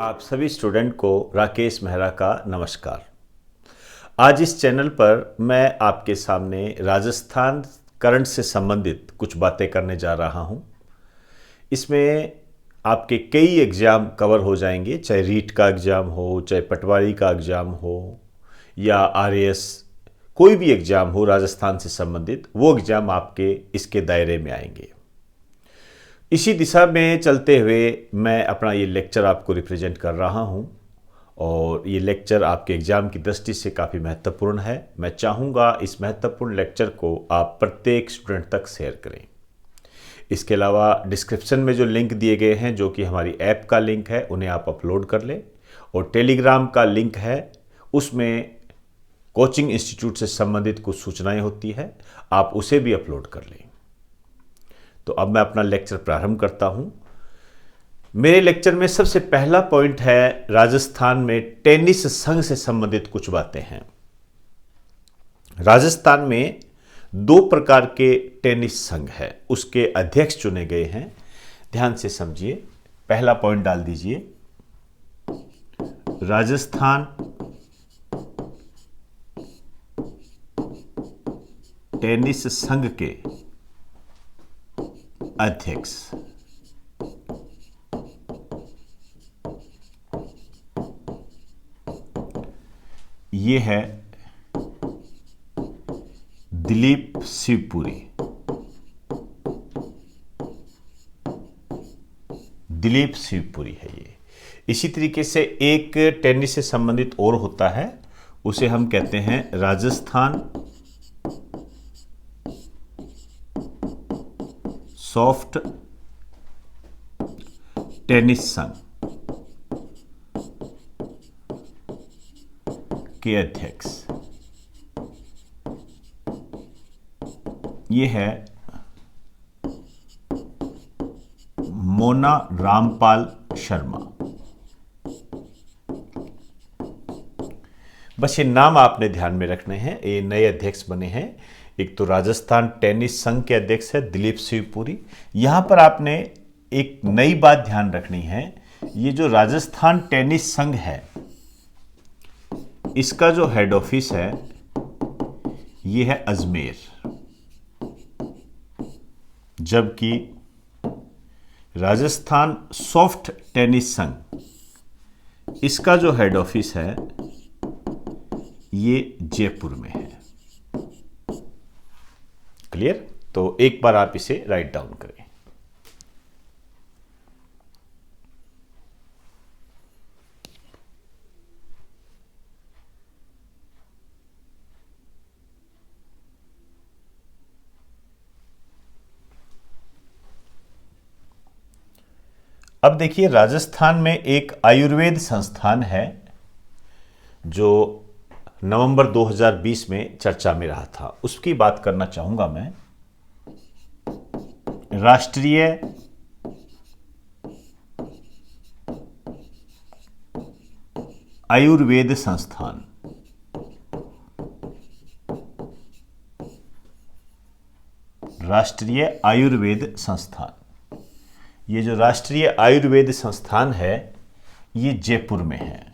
आप सभी स्टूडेंट को राकेश मेहरा का नमस्कार। आज इस चैनल पर मैं आपके सामने राजस्थान करंट से संबंधित कुछ बातें करने जा रहा हूं। इसमें आपके कई एग्ज़ाम कवर हो जाएंगे, चाहे रीट का एग्ज़ाम हो, चाहे पटवारी का एग्ज़ाम हो या आरएएस, कोई भी एग्ज़ाम हो राजस्थान से संबंधित, वो एग्ज़ाम आपके इसके दायरे में आएंगे। इसी दिशा में चलते हुए मैं अपना ये लेक्चर आपको रिप्रेजेंट कर रहा हूँ और ये लेक्चर आपके एग्ज़ाम की दृष्टि से काफ़ी महत्वपूर्ण है। मैं चाहूँगा इस महत्वपूर्ण लेक्चर को आप प्रत्येक स्टूडेंट तक शेयर करें। इसके अलावा डिस्क्रिप्शन में जो लिंक दिए गए हैं, जो कि हमारी ऐप का लिंक है, उन्हें आप अपलोड कर लें, और टेलीग्राम का लिंक है, उसमें कोचिंग इंस्टीट्यूट से संबंधित कुछ सूचनाएं होती है, आप उसे भी अपलोड कर लें। तो अब मैं अपना लेक्चर प्रारंभ करता हूं। मेरे लेक्चर में सबसे पहला पॉइंट है, राजस्थान में टेनिस संघ से संबंधित कुछ बातें हैं। राजस्थान में दो प्रकार के टेनिस संघ है, उसके अध्यक्ष चुने गए हैं। ध्यान से समझिए, पहला पॉइंट डाल दीजिए, राजस्थान टेनिस संघ के अध्यक्ष। ये है दिलीप शिवपुरी। दिलीप शिवपुरी है ये। इसी तरीके से एक टेनिस से संबंधित और होता है, उसे हम कहते हैं राजस्थान सॉफ्ट टेनिस संघ के अध्यक्ष। ये है मोना रामपाल शर्मा। बस ये नाम आपने ध्यान में रखने हैं, ये नए अध्यक्ष बने हैं। एक तो राजस्थान टेनिस संघ के अध्यक्ष है दिलीप शिवपुरी। यहां पर आपने एक नई बात ध्यान रखनी है, ये जो राजस्थान टेनिस संघ है, इसका जो हेड ऑफिस है ये है अजमेर, जबकि राजस्थान सॉफ्ट टेनिस संघ, इसका जो हेड ऑफिस है ये जयपुर में है। क्लियर? तो एक बार आप इसे राइट डाउन करें। अब देखिए, राजस्थान में एक आयुर्वेद संस्थान है जो नवंबर 2020 में चर्चा में रहा था, उसकी बात करना चाहूंगा मैं। राष्ट्रीय आयुर्वेद संस्थान। राष्ट्रीय आयुर्वेद संस्थान, ये जो राष्ट्रीय आयुर्वेद संस्थान है ये जयपुर में है।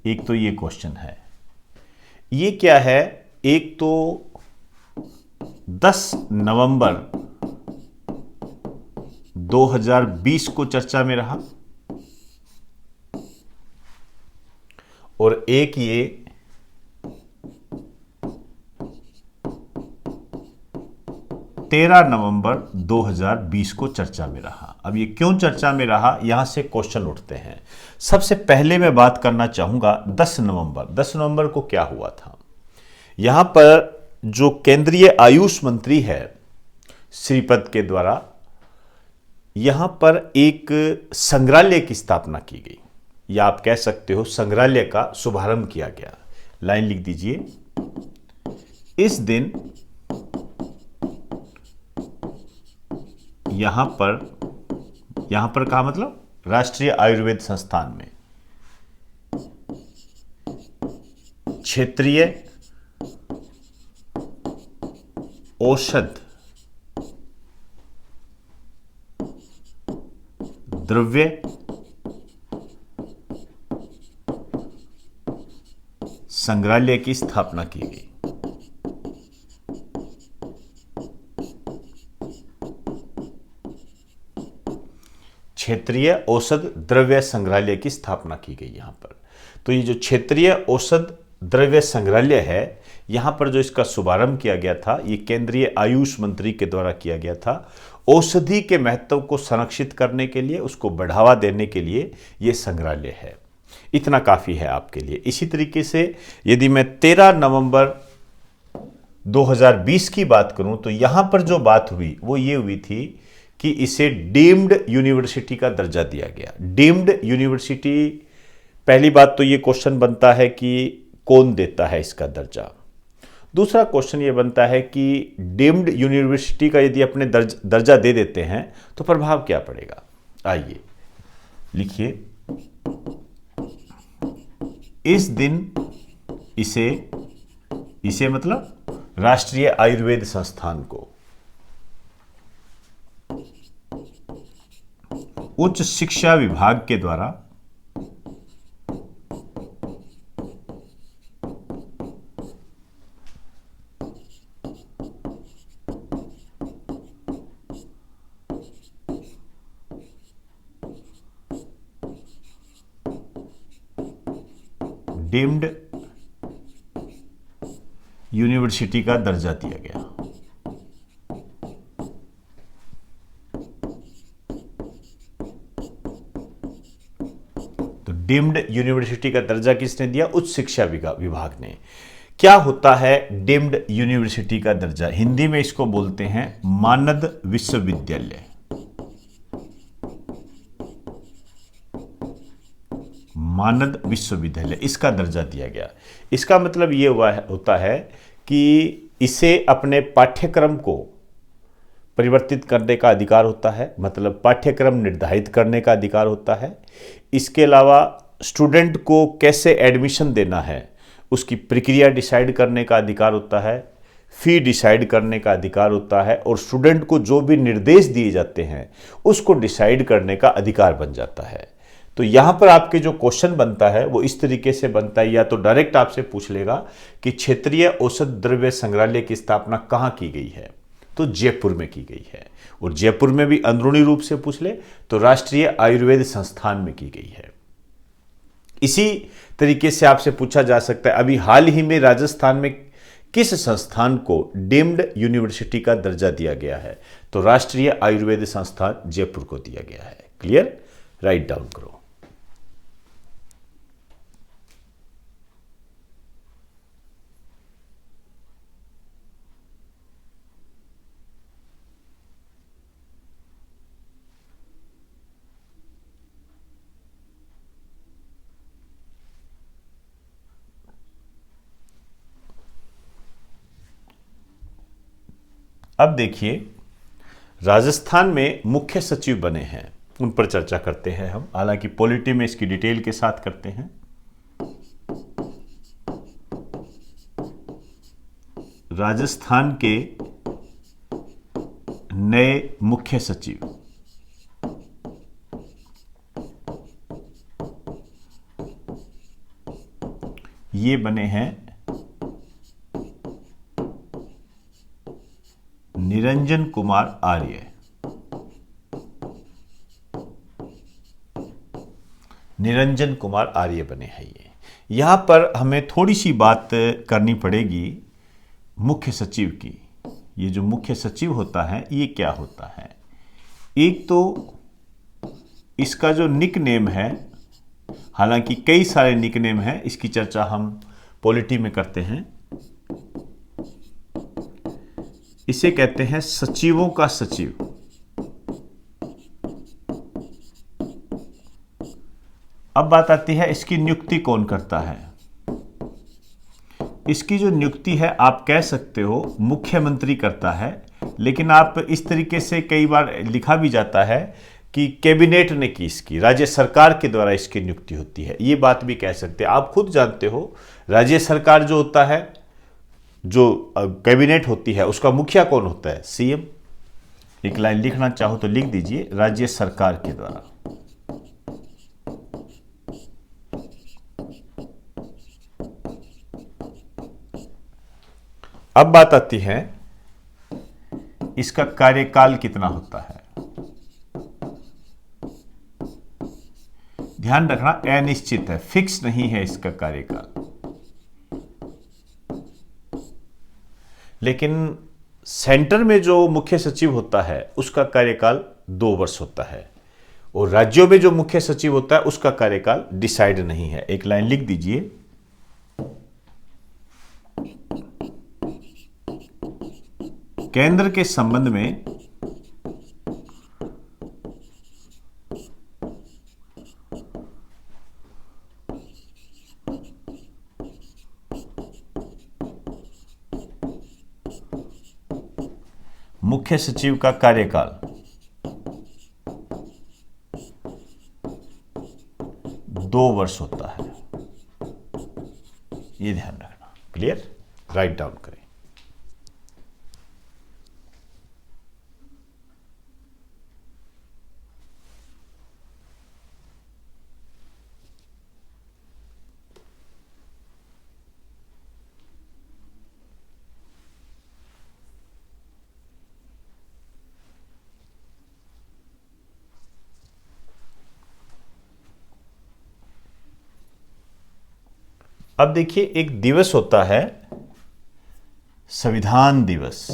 एक तो ये क्वेश्चन है, ये क्या है? एक तो 10 नवंबर 2020 को चर्चा में रहा, और एक ये 13 नवंबर 2020 को चर्चा में रहा। अब ये क्यों चर्चा में रहा, यहां से क्वेश्चन उठते हैं। सबसे पहले मैं बात करना चाहूंगा 10 नवंबर। 10 नवंबर को क्या हुआ था? यहां पर जो केंद्रीय आयुष मंत्री है श्रीपद के द्वारा, यहां पर एक संग्रहालय की स्थापना की गई, या आप कह सकते हो संग्रहालय का शुभारंभ किया गया। लाइन लिख दीजिए, इस दिन यहां पर कहा, मतलब राष्ट्रीय आयुर्वेद संस्थान में क्षेत्रीय औषध द्रव्य संग्रहालय की स्थापना की गई? क्षेत्रीय औषध द्रव्य संग्रहालय की स्थापना की गई यहां पर। तो ये जो क्षेत्रीय औषध द्रव्य संग्रहालय है, यहां पर जो इसका शुभारंभ किया गया था, ये केंद्रीय आयुष मंत्री के द्वारा किया गया था। औषधि के महत्व को संरक्षित करने के लिए, उसको बढ़ावा देने के लिए ये संग्रहालय है। इतना काफी है आपके लिए। इसी तरीके से यदि मैं 13 नवंबर 2020 की बात करूं तो यहां पर जो बात हुई वो ये हुई थी कि इसे डीम्ड यूनिवर्सिटी का दर्जा दिया गया। डीम्ड यूनिवर्सिटी, पहली बात तो ये क्वेश्चन बनता है कि कौन देता है इसका दर्जा। दूसरा क्वेश्चन ये बनता है कि डीम्ड यूनिवर्सिटी का यदि अपने दर्जा दे देते हैं तो प्रभाव क्या पड़ेगा। आइए लिखिए, इस दिन इसे मतलब राष्ट्रीय आयुर्वेद संस्थान को उच्च शिक्षा विभाग के द्वारा डीम्ड यूनिवर्सिटी का दर्जा दिया गया। तो डीम्ड यूनिवर्सिटी का दर्जा किसने दिया? उच्च शिक्षा विभाग ने। क्या होता है डीम्ड यूनिवर्सिटी का दर्जा? हिंदी में इसको बोलते हैं मानद विश्वविद्यालय। मानद विश्वविद्यालय, इसका दर्जा दिया गया। इसका मतलब ये होता है कि इसे अपने पाठ्यक्रम को परिवर्तित करने का अधिकार होता है, मतलब पाठ्यक्रम निर्धारित करने का अधिकार होता है। इसके अलावा स्टूडेंट को कैसे एडमिशन देना है उसकी प्रक्रिया डिसाइड करने का अधिकार होता है, फी डिसाइड करने का अधिकार होता है, और स्टूडेंट को जो भी निर्देश दिए जाते हैं उसको डिसाइड करने का अधिकार बन जाता है। तो यहां पर आपके जो क्वेश्चन बनता है वो इस तरीके से बनता है, या तो डायरेक्ट आपसे पूछ लेगा कि क्षेत्रीय औषध द्रव्य संग्रहालय की स्थापना कहां की गई है, तो जयपुर में की गई है। और जयपुर में भी अंदरूनी रूप से पूछ ले तो राष्ट्रीय आयुर्वेद संस्थान में की गई है। इसी तरीके से आपसे पूछा जा सकता है अभी हाल ही में राजस्थान में किस संस्थान को डीम्ड यूनिवर्सिटी का दर्जा दिया गया है, तो राष्ट्रीय आयुर्वेद संस्थान जयपुर को दिया गया है। क्लियर? राइट डाउन करो। अब देखिए, राजस्थान में मुख्य सचिव बने हैं, उन पर चर्चा करते हैं हम। हालांकि पॉलिटी में इसकी डिटेल के साथ करते हैं। राजस्थान के नए मुख्य सचिव ये बने हैं निरंजन कुमार आर्य। निरंजन कुमार आर्य बने हैं ये। यहां पर हमें थोड़ी सी बात करनी पड़ेगी मुख्य सचिव की। ये जो मुख्य सचिव होता है ये क्या होता है? एक तो इसका जो निक नेम है, हालांकि कई सारे निक नेम हैं, इसकी चर्चा हम पॉलिटी में करते हैं। इसे कहते हैं सचिवों का सचिव। अब बात आती है इसकी नियुक्ति कौन करता है। इसकी जो नियुक्ति है आप कह सकते हो मुख्यमंत्री करता है, लेकिन आप इस तरीके से कई बार लिखा भी जाता है कि कैबिनेट ने की, इसकी राज्य सरकार के द्वारा इसकी नियुक्ति होती है। ये बात भी कह सकते हैं। आप खुद जानते हो राज्य सरकार जो होता है, जो कैबिनेट होती है, उसका मुखिया कौन होता है? सीएम। एक लाइन लिखना चाहो तो लिख दीजिए, राज्य सरकार के द्वारा। अब बात आती है इसका कार्यकाल कितना होता है। ध्यान रखना अनिश्चित है, फिक्स नहीं है इसका कार्यकाल, लेकिन सेंटर में जो मुख्य सचिव होता है उसका कार्यकाल 2 वर्ष होता है, और राज्यों में जो मुख्य सचिव होता है उसका कार्यकाल डिसाइड नहीं है। एक लाइन लिख दीजिए, केंद्र के संबंध में मुख्य सचिव का कार्यकाल 2 वर्ष होता है, ये ध्यान रखना। क्लियर? राइट डाउन करें। अब देखिए, एक दिवस होता है संविधान दिवस।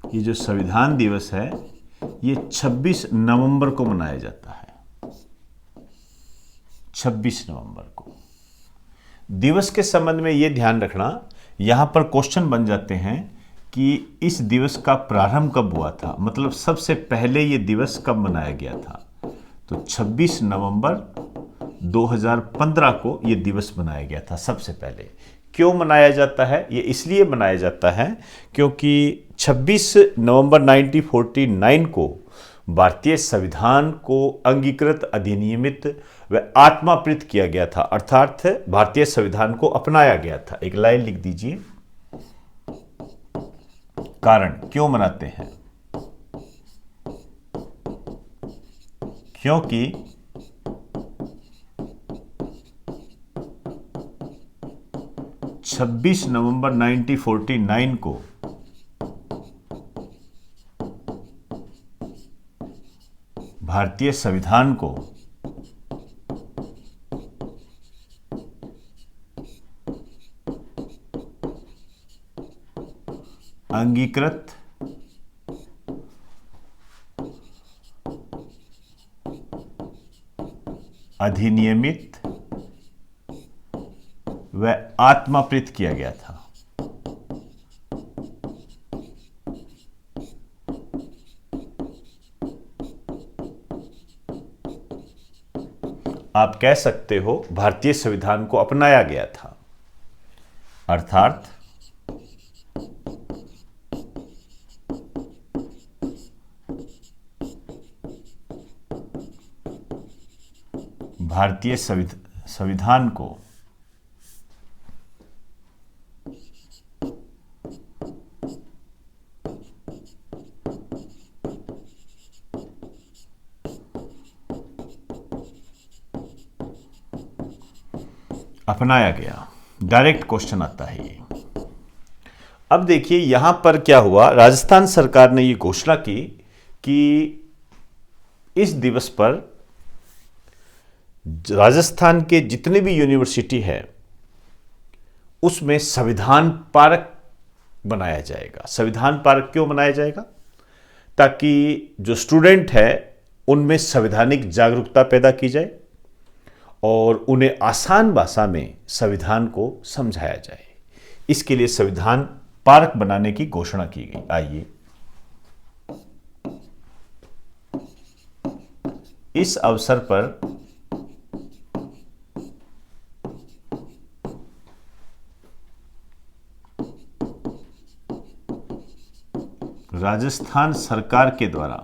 ये जो संविधान दिवस है ये 26 नवंबर को मनाया जाता है। 26 नवंबर को। दिवस के संबंध में ये ध्यान रखना, यहां पर क्वेश्चन बन जाते हैं कि इस दिवस का प्रारंभ कब हुआ था, मतलब सबसे पहले ये दिवस कब मनाया गया था। तो 26 नवंबर 2015 को ये दिवस मनाया गया था सबसे पहले। क्यों मनाया जाता है? ये इसलिए मनाया जाता है क्योंकि 26 नवंबर 1949 को भारतीय संविधान को अंगीकृत, अधिनियमित व आत्माप्रीत किया गया था, अर्थात भारतीय संविधान को अपनाया गया था। एक लाइन लिख दीजिए, कारण क्यों मनाते हैं? क्योंकि 26 नवंबर 1949 को भारतीय संविधान को अंगीकृत, अधिनियमित व आत्माप्रीत किया गया था। आप कह सकते हो भारतीय संविधान को अपनाया गया था, अर्थात भारतीय संविधान को अपनाया गया। डायरेक्ट क्वेश्चन आता है ये। अब देखिए यहां पर क्या हुआ, राजस्थान सरकार ने ये घोषणा की कि इस दिवस पर राजस्थान के जितने भी यूनिवर्सिटी है उसमें संविधान पार्क बनाया जाएगा। संविधान पार्क क्यों बनाया जाएगा? ताकि जो स्टूडेंट है उनमें संवैधानिक जागरूकता पैदा की जाए और उन्हें आसान भाषा में संविधान को समझाया जाए। इसके लिए संविधान पार्क बनाने की घोषणा की गई। आइए इस अवसर पर राजस्थान सरकार के द्वारा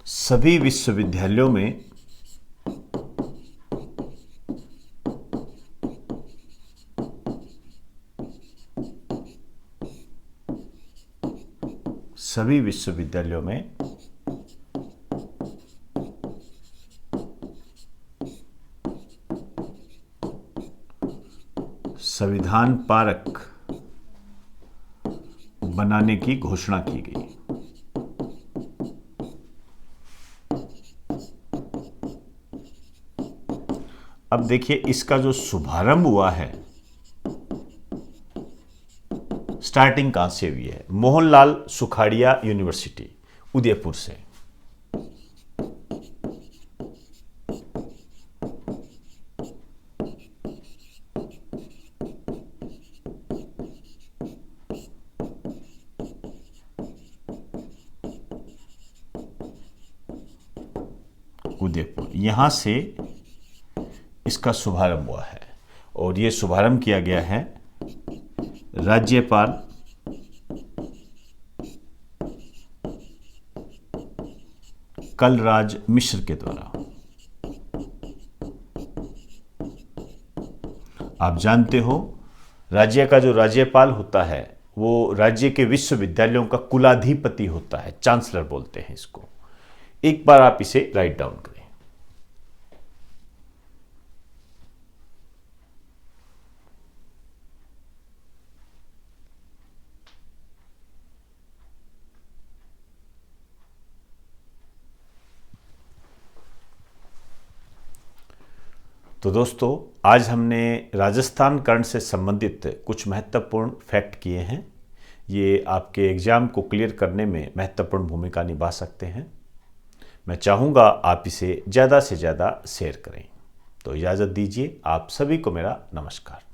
सभी विश्वविद्यालयों में सभी विश्वविद्यालयों में संविधान पारक बनाने की घोषणा की गई। अब देखिए इसका जो शुभारंभ हुआ है, स्टार्टिंग कहां से हुई है? मोहनलाल सुखाड़िया यूनिवर्सिटी उदयपुर से। उदयपुर, यहां से इसका शुभारंभ हुआ है और यह शुभारंभ किया गया है राज्यपाल कलराज मिश्र के द्वारा। आप जानते हो राज्य का जो राज्यपाल होता है वो राज्य के विश्वविद्यालयों का कुलाधिपति होता है, चांसलर बोलते हैं इसको। एक बार आप इसे राइट डाउन करें। तो दोस्तों, आज हमने राजस्थान कर्ण से संबंधित कुछ महत्वपूर्ण फैक्ट किए हैं। ये आपके एग्ज़ाम को क्लियर करने में महत्वपूर्ण भूमिका निभा सकते हैं। मैं चाहूँगा आप इसे ज़्यादा से ज़्यादा शेयर करें। तो इजाज़त दीजिए, आप सभी को मेरा नमस्कार।